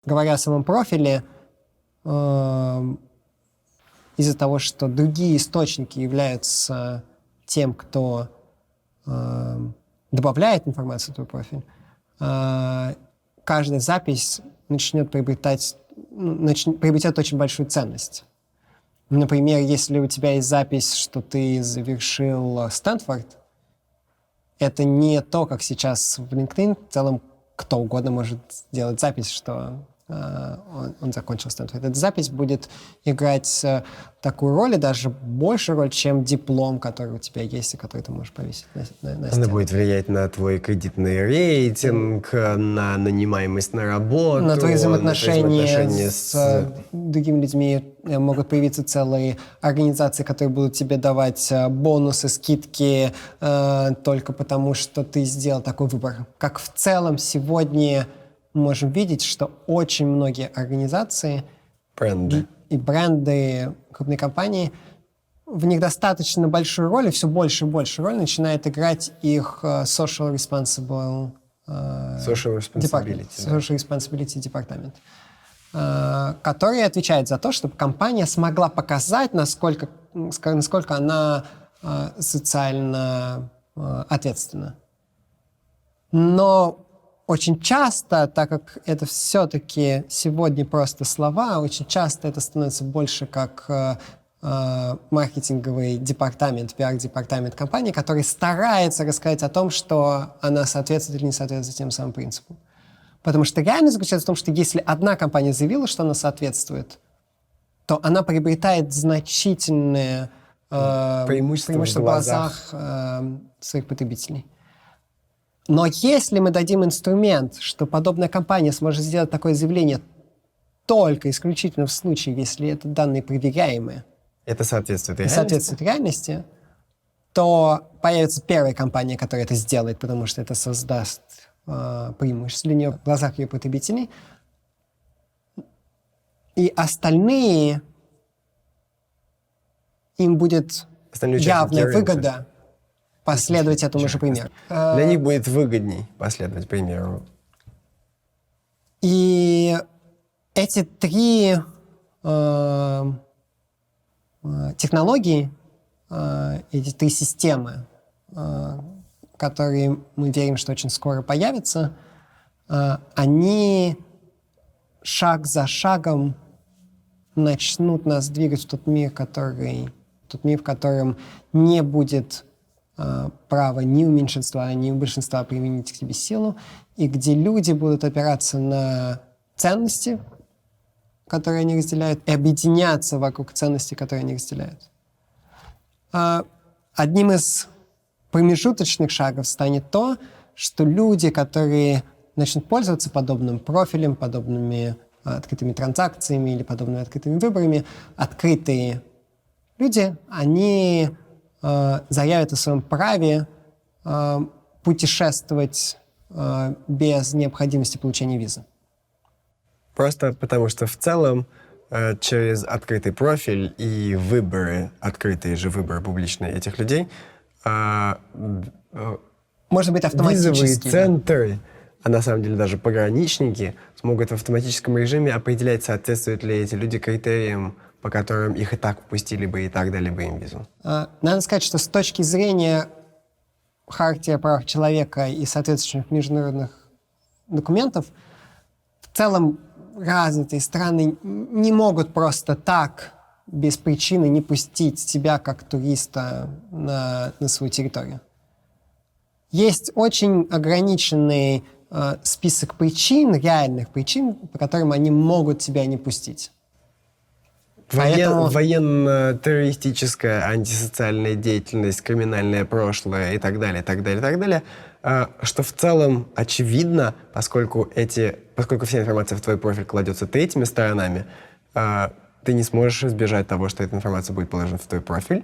Говоря о самом профиле, из-за того, что другие источники являются тем, кто добавляет информацию в твой профиль, каждая запись приобретет очень большую ценность. Например, если у тебя есть запись, что ты завершил Стэнфорд, это не то, как сейчас в LinkedIn. В целом, кто угодно может сделать запись, что он закончил Стэнфорд. Эта запись будет играть такую роль, и даже большую роль, чем диплом, который у тебя есть, и который ты можешь повесить на стену. Она будет влиять на твой кредитный рейтинг, на нанимаемость на работу, на твои взаимоотношения с другими людьми. Могут появиться целые организации, которые будут тебе давать бонусы, скидки только потому, что ты сделал такой выбор. Как в целом сегодня мы можем видеть, что очень многие организации и бренды, крупные компании, в них достаточно большую роль, и все больше и больше роль начинает играть их social responsibility департамент, который отвечает за то, чтобы компания смогла показать, насколько она социально ответственна. Но очень часто, так как это все-таки сегодня просто слова, очень часто это становится больше как маркетинговый департамент, пиар-департамент компании, который старается рассказать о том, что она соответствует или не соответствует тем самым принципам. Потому что реальность заключается в том, что если одна компания заявила, что она соответствует, то она приобретает значительное преимущество в глазах своих потребителей. Но если мы дадим инструмент, что подобная компания сможет сделать такое заявление только исключительно в случае, если это данные проверяемые, это соответствует реальности, то появится первая компания, которая это сделает, потому что это создаст преимущество для нее в глазах ее потребителей. И остальные, им будет явная выгода последовать этому же примеру. Для них будет выгодней последовать примеру. И эти три технологии, эти три системы, которые мы верим, что очень скоро появятся, они шаг за шагом начнут нас двигать в тот мир, в котором не будет права ни у меньшинства, ни у большинства применить к себе силу, и где люди будут опираться на ценности, которые они разделяют, и объединяться вокруг ценностей, которые они разделяют. Одним из промежуточных шагов станет то, что люди, которые начнут пользоваться подобным профилем, подобными открытыми транзакциями или подобными открытыми выборами, открытые люди, они заявят о своем праве путешествовать без необходимости получения визы. Просто потому что в целом через открытый профиль и выборы, открытые же выборы публичные этих людей, может быть, автоматически. Визовые центры, а на самом деле даже пограничники, смогут в автоматическом режиме определять, соответствуют ли эти люди критериям, по которым их и так впустили бы, и так дали бы им визу. Надо сказать, что с точки зрения Хартии прав человека и соответствующих международных документов, в целом развитые страны не могут просто так, без причины, не пустить тебя как туриста на свою территорию. Есть очень ограниченный список причин, реальных причин, по которым они могут тебя не пустить. Военно-террористическая, антисоциальная деятельность, криминальное прошлое и так далее, что в целом очевидно, поскольку вся информация в твой профиль кладется третьими сторонами, ты не сможешь избежать того, что эта информация будет положена в твой профиль,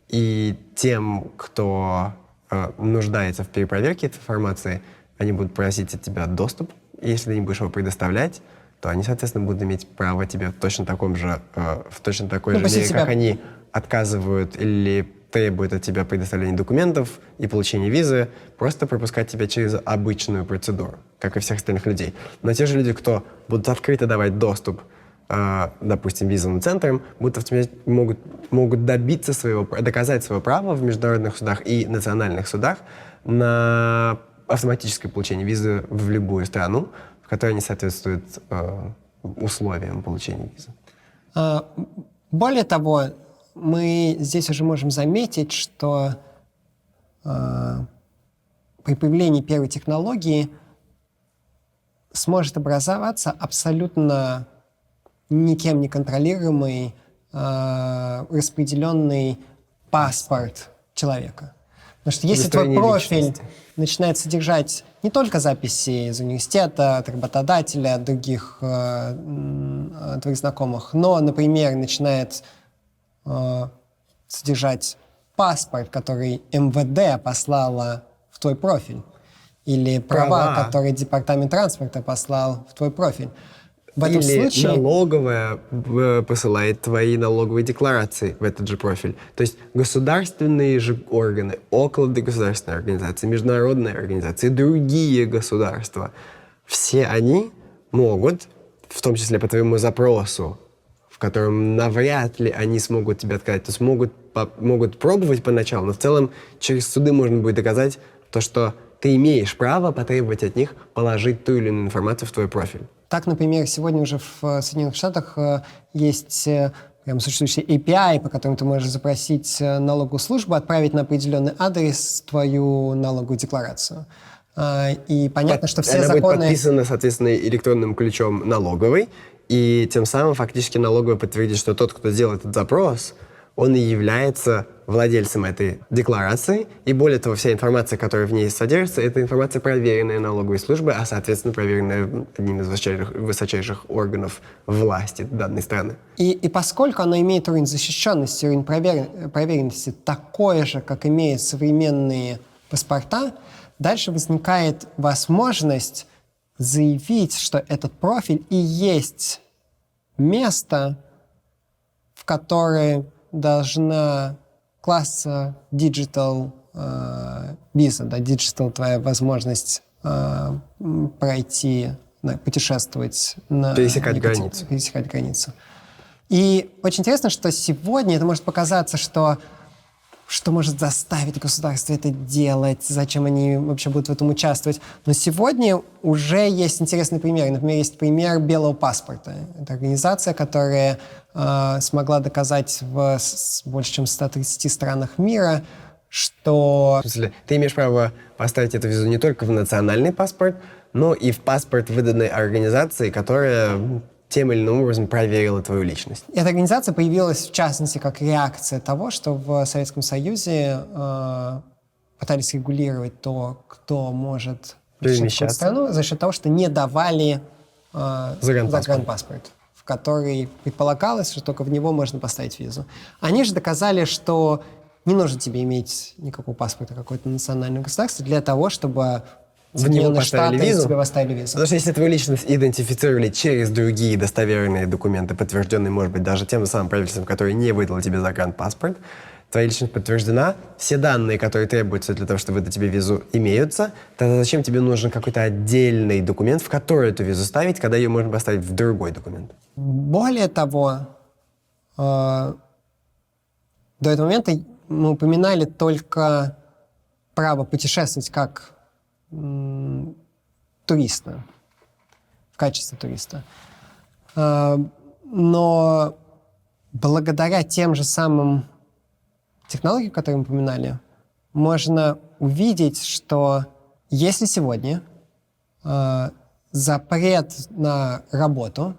и тем, кто нуждается в перепроверке этой информации, они будут просить от тебя доступ, и если ты не будешь его предоставлять, то они, соответственно, будут иметь право тебе в точно такой же мере, как они отказывают или требуют от тебя предоставления документов и получения визы, просто пропускать тебя через обычную процедуру, как и всех остальных людей. Но те же люди, кто будут открыто давать доступ, допустим, визовым центрам, могут добиться доказать свое право в международных судах и национальных судах на автоматическое получение визы в любую страну, в которой они соответствуют условиям получения визы. Более того, мы здесь уже можем заметить, что при появлении первой технологии сможет образоваться абсолютно никем не контролируемый распределенный паспорт человека. Потому что если твой профиль начинает содержать не только записи из университета, от работодателя, от других твоих знакомых, но, например, начинает содержать паспорт, который МВД послала в твой профиль, или права, которые Департамент транспорта послал в твой профиль. В этом Или случае налоговая посылает твои налоговые декларации в этот же профиль. То есть государственные же органы, окологосударственные организации, международные организации, другие государства, все они могут, в том числе по твоему запросу, в котором навряд ли они смогут тебе отказать, то есть могут пробовать поначалу, но в целом через суды можно будет доказать то, что ты имеешь право потребовать от них положить ту или иную информацию в твой профиль. Так, например, сегодня уже в Соединенных Штатах есть прям существующий API, по которому ты можешь запросить налоговую службу, отправить на определенный адрес твою налоговую декларацию. И понятно, что все она законы... будет подписана, соответственно, электронным ключом налоговой, и тем самым фактически налоговая подтвердит, что тот, кто сделал этот запрос, он и является владельцем этой декларации, и более того, вся информация, которая в ней содержится, это информация, проверенная налоговой службой, а, соответственно, проверенная одним из высочайших органов власти данной страны. И поскольку оно имеет уровень защищенности, уровень проверенности такой же, как имеют современные паспорта, дальше возникает возможность заявить, что этот профиль и есть место, в которое должна класса digital visa, да, digital твоя возможность пройти, путешествовать, пересекать границу. И очень интересно, что сегодня это может показаться, что может заставить государство это делать, зачем они вообще будут в этом участвовать. Но сегодня уже есть интересный пример. Например, есть пример белого паспорта. Это организация, которая смогла доказать в больше чем 130 странах мира, что... В смысле, ты имеешь право поставить эту визу не только в национальный паспорт, но и в паспорт выданной организации, которая тем или иным образом проверила твою личность. Эта организация появилась, в частности, как реакция того, что в Советском Союзе пытались регулировать то, кто может перемещаться в страну, за счет того, что не давали загранпаспорт, в который предполагалось, что только в него можно поставить визу. Они же доказали, что не нужно тебе иметь никакого паспорта какое-то национальное государство для того, чтобы Соединенные Штаты тебе поставили визу. Потому что если твою личность идентифицировали через другие достоверные документы, подтвержденные, может быть, даже тем самым правительством, которое не выдало тебе загранпаспорт, твоя личность подтверждена, все данные, которые требуются для того, чтобы выдать тебе визу, имеются, тогда зачем тебе нужен какой-то отдельный документ, в который эту визу ставить, когда ее можно поставить в другой документ? Более того, до этого момента мы упоминали только право путешествовать как туриста, в качестве туриста. Но благодаря тем же самым технологиям, которые мы упоминали, можно увидеть, что если сегодня запрет на работу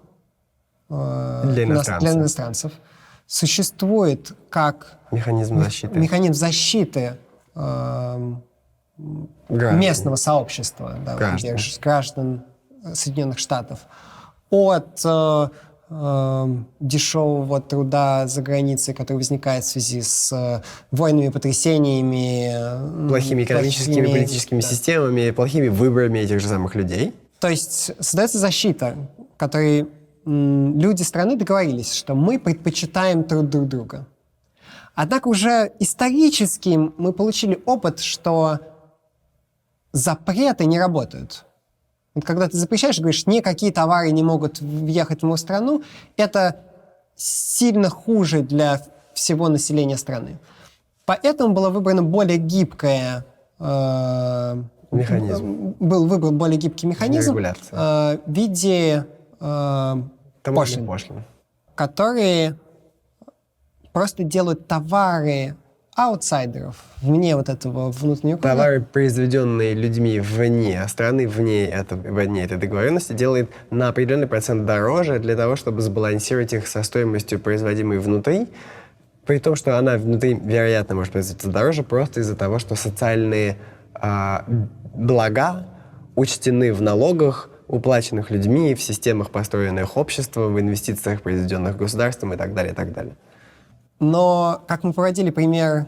для иностранцев существует как механизм защиты местного сообщества, граждан Соединенных Штатов от дешевого труда за границей, который возникает в связи с военными потрясениями, плохими экономическими и политическими системами, плохими выборами этих же самых людей. То есть создается защита, которой люди страны договорились, что мы предпочитаем труд друг друга. Однако уже исторически мы получили опыт, что запреты не работают. Вот когда ты запрещаешь и говоришь, никакие товары не могут въехать в мою страну, это сильно хуже для всего населения страны. Поэтому было выбрано более гибкое... Механизм. Был выбран более гибкий механизм Регуляция. в виде Таможенных пошлин. которые просто делают товары аутсайдеров, вне вот этого внутреннего круга. Товары, произведенные людьми вне страны, вне этой договоренности, делает на определенный процент дороже для того, чтобы сбалансировать их со стоимостью, производимой внутри, при том, что она внутри, вероятно, может производиться дороже просто из-за того, что социальные блага учтены в налогах, уплаченных людьми, в системах, построенных обществом, в инвестициях, произведенных государством и так далее, и так далее. Но, как мы проводили пример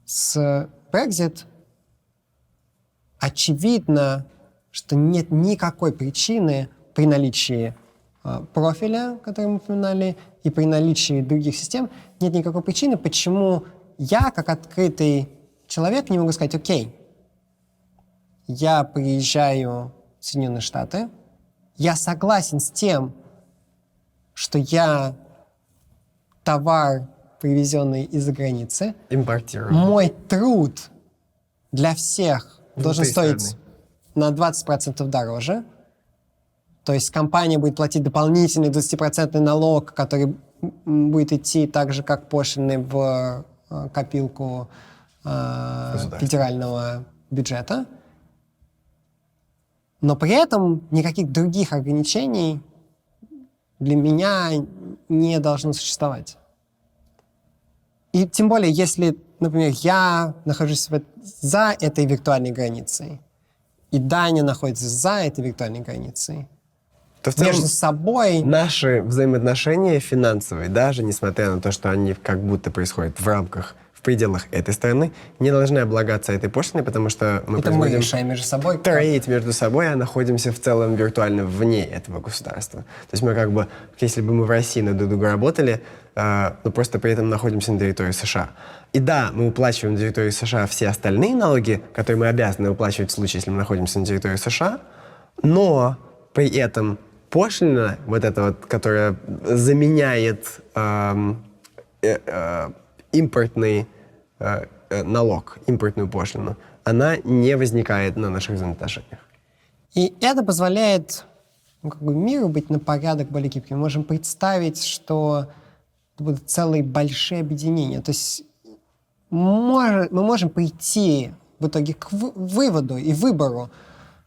с Brexit, очевидно, что нет никакой причины при наличии профиля, который мы упоминали, и при наличии других систем, нет никакой причины, почему я, как открытый человек, не могу сказать, окей, я приезжаю в Соединенные Штаты, я согласен с тем, что я товар, привезенный из-за границы, Импортируем. мой труд для всех должен Внутри стоить страны. на 20% дороже. То есть компания будет платить дополнительный 20% налог, который будет идти так же, как пошлины в копилку федерального бюджета. Но при этом никаких других ограничений для меня не должно существовать. И тем более, если, например, я нахожусь за этой виртуальной границей, и Даня находится за этой виртуальной границей, То в целом между собой... наши взаимоотношения финансовые, даже несмотря на то, что они как будто происходят в рамках, в пределах этой страны, не должны облагаться этой пошлиной, потому что мы Это мы производим решаем между собой. трейд между собой, а находимся в целом виртуально вне этого государства. То есть мы как бы, если бы мы в России на друг друга работали, но просто при этом находимся на территории США. И да, мы уплачиваем на территории США все остальные налоги, которые мы обязаны уплачивать в случае, если мы находимся на территории США, но при этом пошлина, вот эта вот, которая заменяет импортный налог, импортную пошлину, она не возникает на наших взаимоотношениях. И это позволяет миру быть на порядок более гибким. Мы можем представить, что это будут целые большие объединения. То есть мы можем прийти в итоге к выводу и выбору,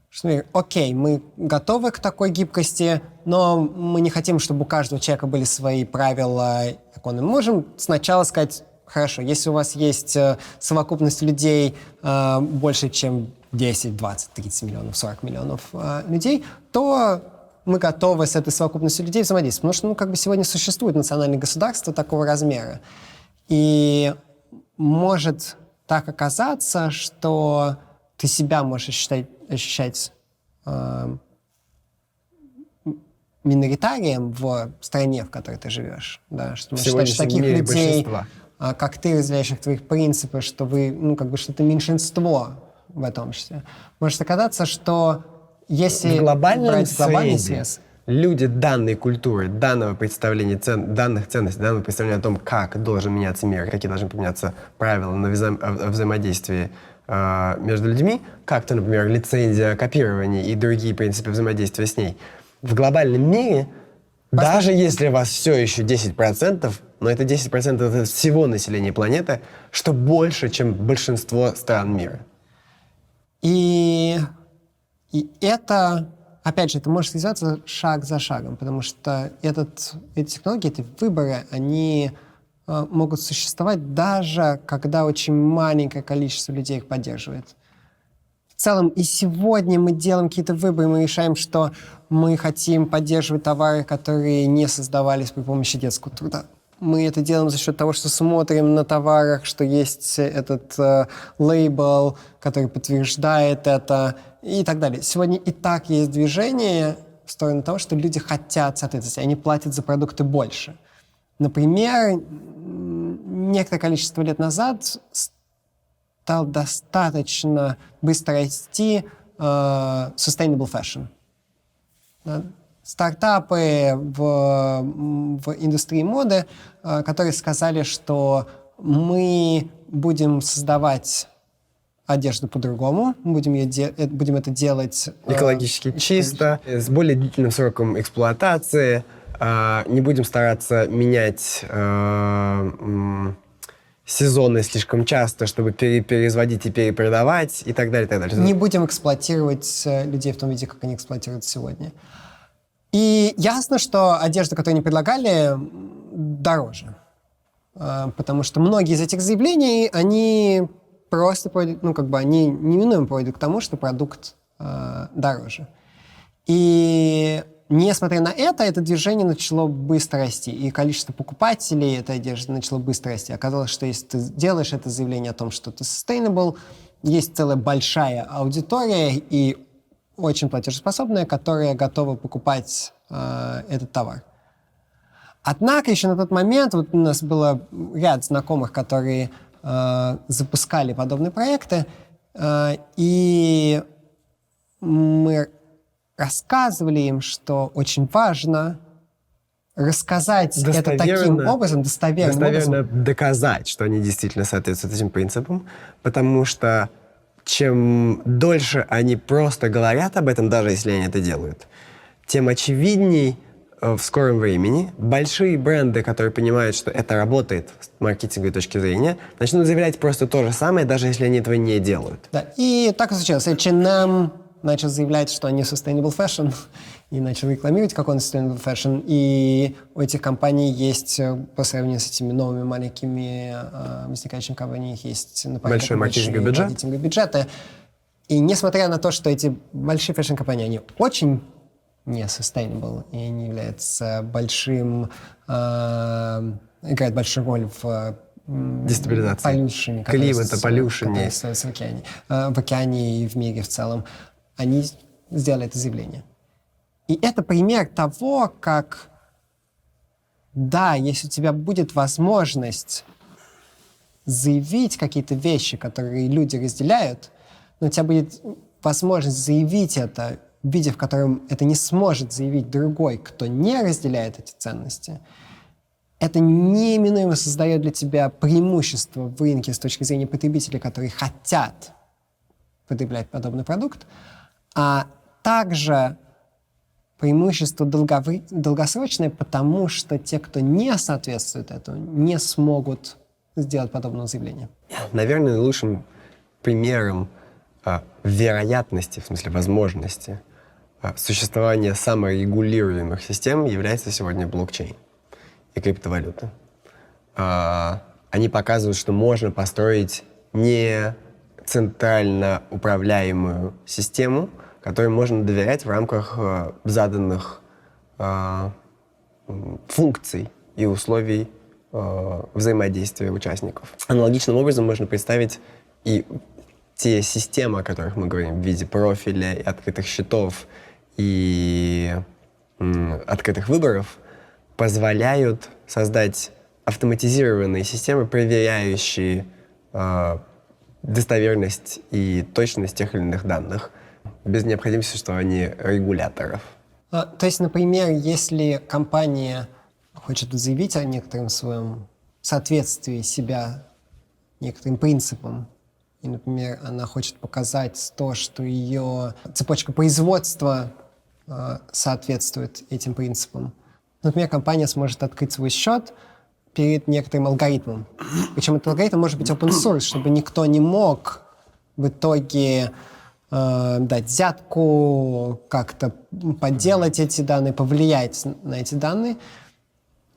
что, окей, мы готовы к такой гибкости, но мы не хотим, чтобы у каждого человека были свои правила, законы. Мы можем сначала сказать, хорошо, если у вас есть совокупность людей больше, чем 10, 20, 30 миллионов, 40 миллионов людей, то мы готовы с этой совокупностью людей взаимодействовать. Потому что сегодня существует национальное государство такого размера. И может так оказаться, что ты себя можешь ощущать миноритарием в стране, в которой ты живешь. Да? Что ты считаешь таких людей, как ты, разделяющих твоих принципов, что вы, что ты меньшинство в этом обществе. Может оказаться, что если в глобальный свет, люди данной культуры, данного представления, данных ценностей, данного представления о том, как должен меняться мир, какие должны поменяться правила на взаимодействии между людьми, как то, например, лицензия копирования и другие принципы взаимодействия с ней, в глобальном мире, даже если у вас все еще 10%, но это 10% это всего населения планеты, что больше, чем большинство стран мира. И это, опять же, это может развиваться шаг за шагом, потому что эти технологии, эти выборы, они могут существовать даже, когда очень маленькое количество людей их поддерживает. В целом, и сегодня мы делаем какие-то выборы, мы решаем, что мы хотим поддерживать товары, которые не создавались при помощи детского труда. Мы это делаем за счет того, что смотрим на товарах, что есть этот лейбл, который подтверждает это, и так далее. Сегодня и так есть движение в сторону того, что люди хотят соответствовать, они платят за продукты больше. Например, некоторое количество лет назад стал достаточно быстро расти sustainable fashion. Да? Стартапы в индустрии моды, которые сказали, что мы будем создавать одежду по-другому, будем это делать... Экологически чисто, с более длительным сроком эксплуатации, не будем стараться менять сезоны слишком часто, чтобы переизводить и перепродавать, и так далее, и так далее. Не будем эксплуатировать людей в том виде, как они эксплуатируют сегодня. И ясно, что одежда, которую они предлагали, дороже. Потому что многие из этих заявлений, они просто они неминуемо приводят к тому, что продукт дороже. И несмотря на это движение начало быстро расти, и количество покупателей этой одежды начало быстро расти. Оказалось, что если ты делаешь это заявление о том, что ты sustainable, есть целая большая аудитория и очень платежеспособная, которая готова покупать этот товар. Однако еще на тот момент вот у нас было ряд знакомых, которые запускали подобные проекты, и мы рассказывали им, что очень важно рассказать это таким образом, достоверным образом. Доказать, что они действительно соответствуют этим принципам, потому что чем дольше они просто говорят об этом, даже если они это делают, тем очевидней в скором времени большие бренды, которые понимают, что это работает с маркетинговой точки зрения, начнут заявлять просто то же самое, даже если они этого не делают. Да, и так и случилось. H&M начал заявлять, что они sustainable fashion, и начал рекламировать, как он sustainable fashion. И у этих компаний есть, по сравнению с этими новыми маленькими возникающими компаниями, есть большой маркетинговый бюджеты. И несмотря на то, что эти большие фэшн-компании, они очень не sustainable и не являются играют большую роль в дестабилизации полюшене, климата, полюшене в океане и в мире в целом. Они сделали это заявление. И это пример того, как, да, если у тебя будет возможность заявить какие-то вещи, которые люди разделяют, но у тебя будет возможность заявить это в виде, в котором это не сможет заявить другой, кто не разделяет эти ценности, это неминуемо создает для тебя преимущество в рынке с точки зрения потребителей, которые хотят потреблять подобный продукт, а также преимущество долгосрочное, потому что те, кто не соответствует этому, не смогут сделать подобное заявление. Наверное, наилучшим примером вероятности, в смысле возможности существования саморегулируемых систем является сегодня блокчейн и криптовалюта. Они показывают, что можно построить не центрально управляемую систему, которой можно доверять в рамках заданных функций и условий взаимодействия участников. Аналогичным образом можно представить и те системы, о которых мы говорим, в виде профиля, и открытых счетов и открытых выборов, позволяют создать автоматизированные системы, проверяющие достоверность и точность тех или иных данных, без необходимости существования регуляторов. То есть, например, если компания хочет заявить о некотором своем соответствии себя некоторым принципам, и, например, она хочет показать то, что ее цепочка производства соответствует этим принципам, например, компания сможет открыть свой счет перед некоторым алгоритмом. Причем этот алгоритм может быть open source, чтобы никто не мог в итоге дать взятку, как-то подделать эти данные, повлиять на эти данные.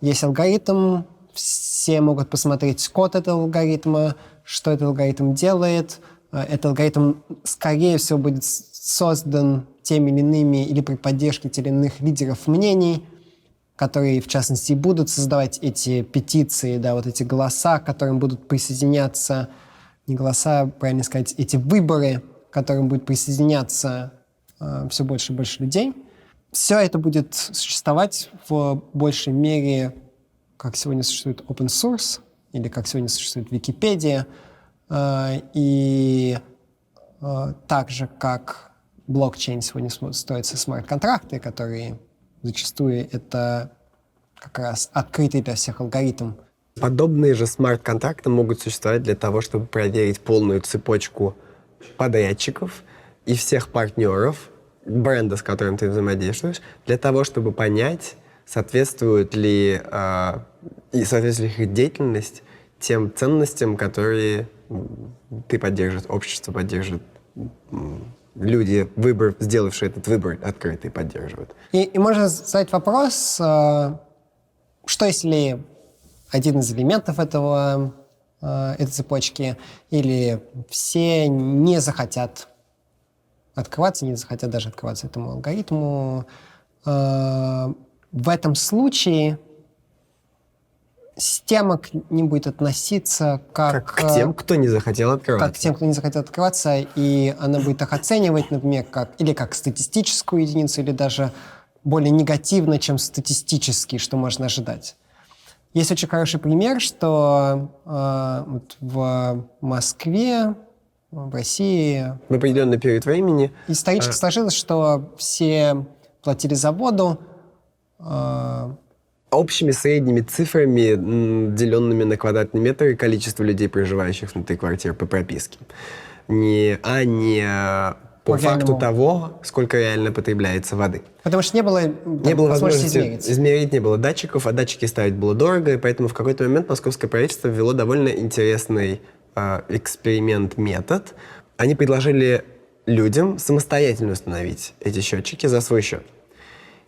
Есть алгоритм, все могут посмотреть код этого алгоритма, что этот алгоритм делает. Этот алгоритм, скорее всего, будет создан теми или иными или при поддержке тех или иных лидеров мнений, которые, в частности, будут создавать эти петиции, да, вот эти голоса, к которым будут присоединяться, не голоса, правильно сказать, эти выборы, к которым будет присоединяться все больше и больше людей. Все это будет существовать в большей мере, как сегодня существует open source, или как сегодня существует Википедия, и так же, как блокчейн сегодня строятся смарт-контракты, которые зачастую это как раз открытый для всех алгоритм. Подобные же смарт-контракты могут существовать для того, чтобы проверить полную цепочку подрядчиков и всех партнеров, бренда, с которым ты взаимодействуешь, для того, чтобы понять, соответствует ли их деятельность тем ценностям, которые ты поддерживаешь, общество поддерживает, люди, сделавшие этот выбор, открытый, поддерживают. И можно задать вопрос, что если один из элементов этой цепочки или все не захотят открываться, не захотят даже открываться этому алгоритму. В этом случае система к ним будет относиться как к тем, кто не захотел открываться. Как к тем, кто не захотел открываться, и она будет их оценивать, например, как статистическую единицу, или даже более негативно, чем статистически, что можно ожидать. Есть очень хороший пример, что вот в Москве, в России В определенный период времени исторически сложилось, что все платили за воду. Общими средними цифрами, деленными на квадратный метр, и количество людей, проживающих внутри квартир по прописке. Не по факту того, сколько реально потребляется воды. Потому что не было возможности измерить. Не было датчиков, а датчики ставить было дорого, и поэтому в какой-то момент московское правительство ввело довольно интересный эксперимент-метод. Они предложили людям самостоятельно установить эти счетчики за свой счет.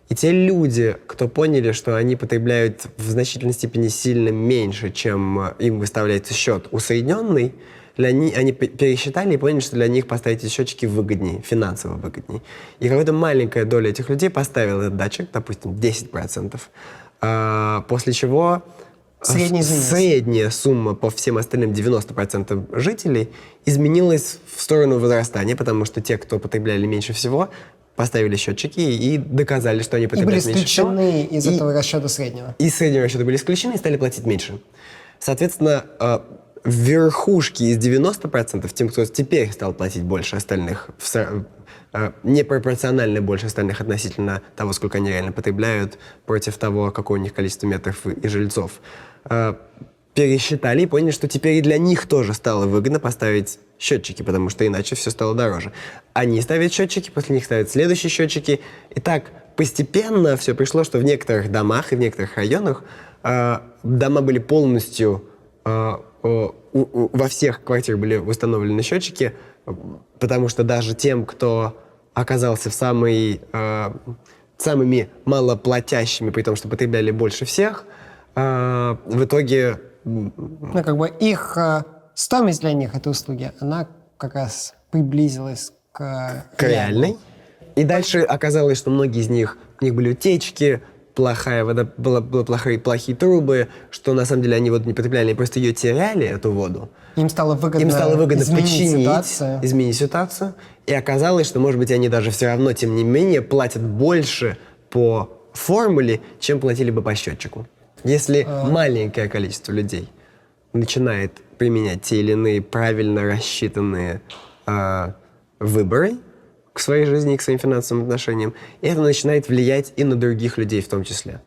И те люди, кто поняли, что они потребляют в значительной степени сильно меньше, чем им выставляется счет усредненный, они пересчитали и поняли, что для них поставить эти счетчики выгоднее, финансово выгоднее. И какая-то маленькая доля этих людей поставила этот датчик, допустим, 10%, после чего средняя сумма по всем остальным 90% жителей изменилась в сторону возрастания, потому что те, кто потребляли меньше всего, поставили счетчики и доказали, что они потребляют меньше всего. И были исключены из этого расчета среднего. Из среднего расчета были исключены и стали платить меньше. Соответственно, в верхушке из 90%, тем, кто теперь стал платить больше остальных, непропорционально больше остальных относительно того, сколько они реально потребляют, против того, какое у них количество метров и жильцов, пересчитали и поняли, что теперь и для них тоже стало выгодно поставить счетчики, потому что иначе все стало дороже. Они ставят счетчики, после них ставят следующие счетчики. И так постепенно все пришло, что в некоторых домах и в некоторых районах дома были полностью... во всех квартирах были установлены счетчики, потому что даже тем, кто оказался самыми малоплатящими, при том, что потребляли больше всех, в итоге... их стоимость для них этой услуги, она как раз приблизилась к реальной. И дальше оказалось, что многие из них, у них были утечки, плохая вода, плохие трубы, что на самом деле они воду не потребляли, они просто ее теряли, эту воду. Им стало выгодно изменить ситуацию. И оказалось, что, может быть, они даже все равно, тем не менее, платят больше по формуле, чем платили бы по счетчику. Если маленькое количество людей начинает применять те или иные правильно рассчитанные выборы к своей жизни и к своим финансовым отношениям, и это начинает влиять и на других людей в том числе.